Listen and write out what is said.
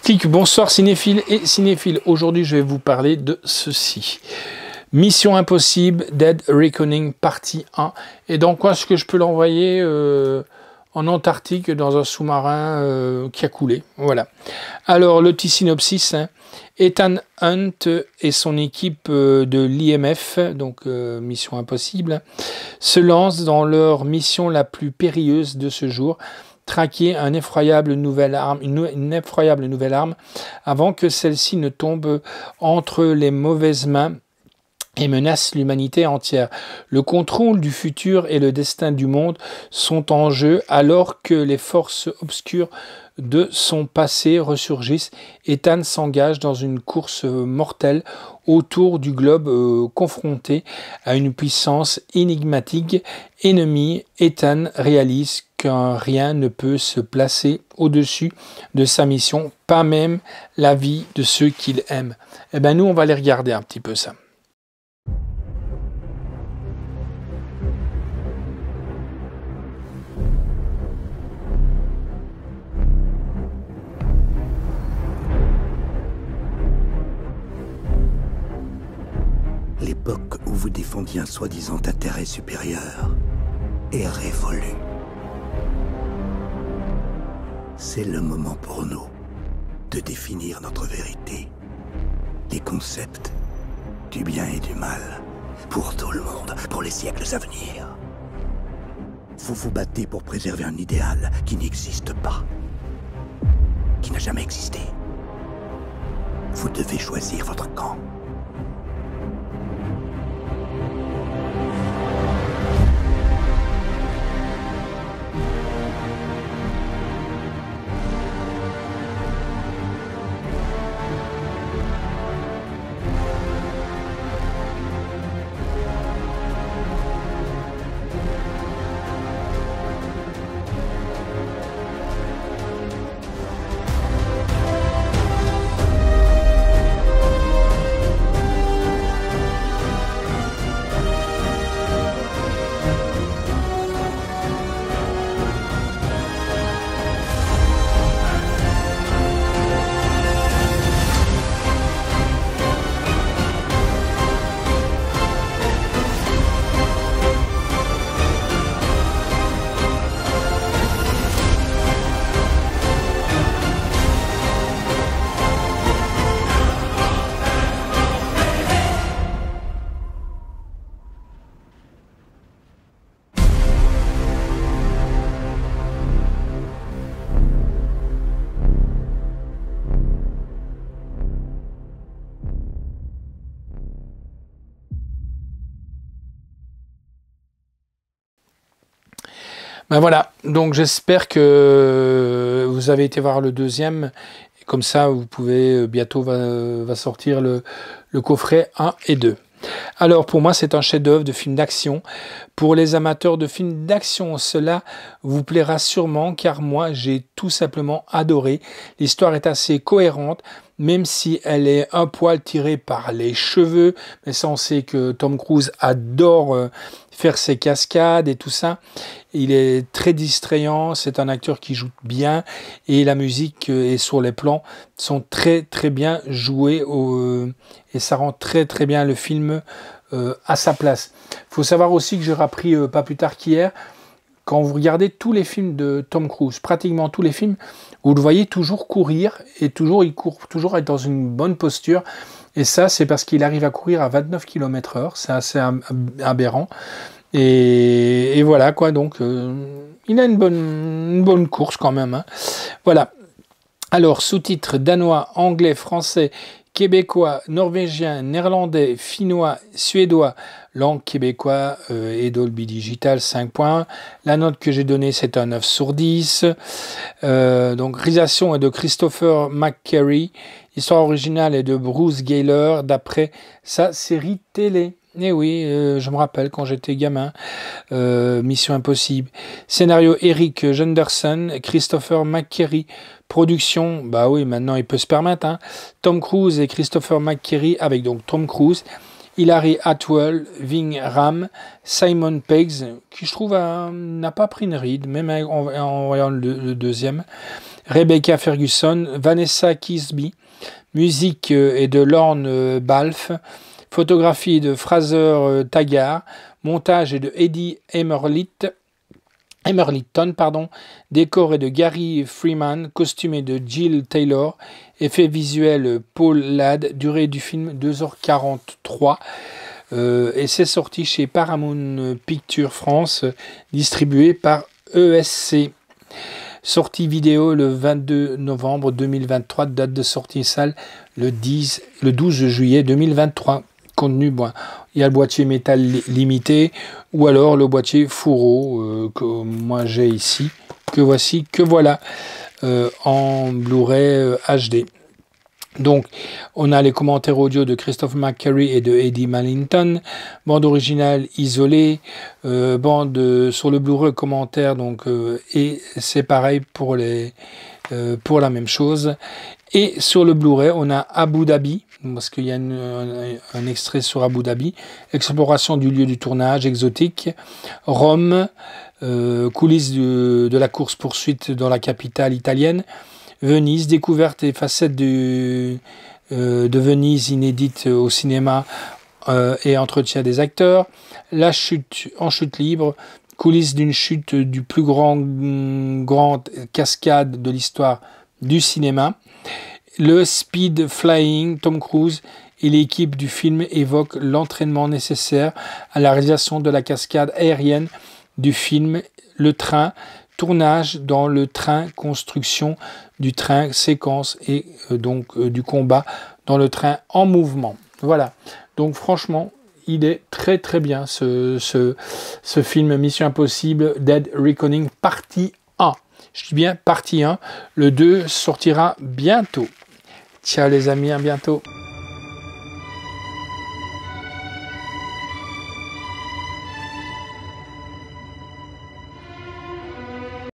Clic, bonsoir cinéphiles et cinéphiles. Aujourd'hui, je vais vous parler de ceci. Mission Impossible, Dead Reckoning, partie 1. Et donc, quoi, est-ce que je peux l'envoyer en Antarctique dans un sous-marin qui a coulé? Voilà. Alors, le petit synopsis, hein. Ethan Hunt et son équipe de l'IMF, donc Mission Impossible, se lancent dans leur mission la plus périlleuse de ce jour, traquer une effroyable nouvelle arme avant que celle-ci ne tombe entre les mauvaises mains et menace l'humanité entière. Le contrôle du futur et le destin du monde sont en jeu alors que les forces obscures de son passé ressurgissent. Ethan s'engage dans une course mortelle autour du globe confronté à une puissance énigmatique ennemie. Ethan réalise qu'un rien ne peut se placer au-dessus de sa mission, pas même la vie de ceux qu'il aime. Eh bien, nous, on va aller regarder un petit peu ça. L'époque où vous défendiez un soi-disant intérêt supérieur est révolue. C'est le moment pour nous de définir notre vérité, les concepts du bien et du mal, pour tout le monde, pour les siècles à venir. Vous vous battez pour préserver un idéal qui n'existe pas, qui n'a jamais existé. Vous devez choisir votre camp. Ben voilà, donc j'espère que vous avez été voir le deuxième. Comme ça, vous pouvez, bientôt va sortir le coffret 1 et 2. Alors pour moi, c'est un chef-d'œuvre de film d'action. Pour les amateurs de films d'action, cela vous plaira sûrement, car moi, j'ai tout simplement adoré. L'histoire est assez cohérente, même si elle est un poil tirée par les cheveux. Mais ça, on sait que Tom Cruise adore faire ses cascades et tout ça. Il est très distrayant, c'est un acteur qui joue bien, et la musique et sur les plans sont très très bien joués, et ça rend très très bien le film à sa place. Il faut savoir aussi que j'ai appris pas plus tard qu'hier, quand vous regardez tous les films de Tom Cruise, pratiquement tous les films, vous le voyez toujours courir, et il court toujours être dans une bonne posture. Et ça, c'est parce qu'il arrive à courir à 29 km/h, c'est assez aberrant. Et voilà quoi, donc il a une bonne course quand même, hein. Voilà. Alors, sous-titres danois, anglais, français, québécois, norvégien, néerlandais, finnois, suédois, langue québécois et Dolby Digital 5 points. La note que j'ai donnée, c'est un 9 sur 10. Donc, réalisation est de Christopher McQuarrie. L'histoire originale est de Bruce Gaylor, d'après sa série télé. Eh oui, je me rappelle quand j'étais gamin, Mission Impossible. Scénario Eric Gunderson, Christopher McQuarrie. Production, bah oui, maintenant il peut se permettre, hein. Tom Cruise et Christopher McQuarrie, avec donc Tom Cruise. Hilary Atwell, Ving Rhames, Simon Pegg, qui je trouve n'a pas pris une ride, même en voyant le deuxième, Rebecca Ferguson, Vanessa Kisby, musique est de Lorne Balfe, photographie de Fraser Taggart, montage est de Eddie Emerlitton, décor est de Gary Freeman, costume est de Jill Taylor, effet visuel Paul Ladd, durée du film 2h43, et c'est sorti chez Paramount Pictures France, distribué par ESC. Sortie vidéo le 22 novembre 2023, date de sortie salle le 12 juillet 2023. Contenu, bon, il y a le boîtier métal limité ou alors le boîtier fourreau que moi j'ai ici, que voici, que voilà, en Blu-ray HD. Donc, on a les commentaires audio de Christophe McQuarrie et de Eddie Mallington, bande originale isolée, bande sur le Blu-ray commentaire, donc, et c'est pareil pour pour la même chose. Et sur le Blu-ray, on a Abu Dhabi, parce qu'il y a un extrait sur Abu Dhabi, exploration du lieu du tournage exotique, Rome, coulisses de la course-poursuite dans la capitale italienne, Venise, découverte et facettes de Venise inédite au cinéma et entretien des acteurs, la chute en chute libre, coulisses d'une chute du plus grande cascade de l'histoire du cinéma, le speed flying, Tom Cruise et l'équipe du film évoquent l'entraînement nécessaire à la réalisation de la cascade aérienne du film, le train, tournage dans le train, construction du train, séquence et donc du combat dans le train en mouvement. Voilà, donc franchement, il est très très bien ce film Mission Impossible Dead Reckoning partie 1. Je dis bien partie 1, le 2 sortira bientôt. Ciao les amis, à bientôt.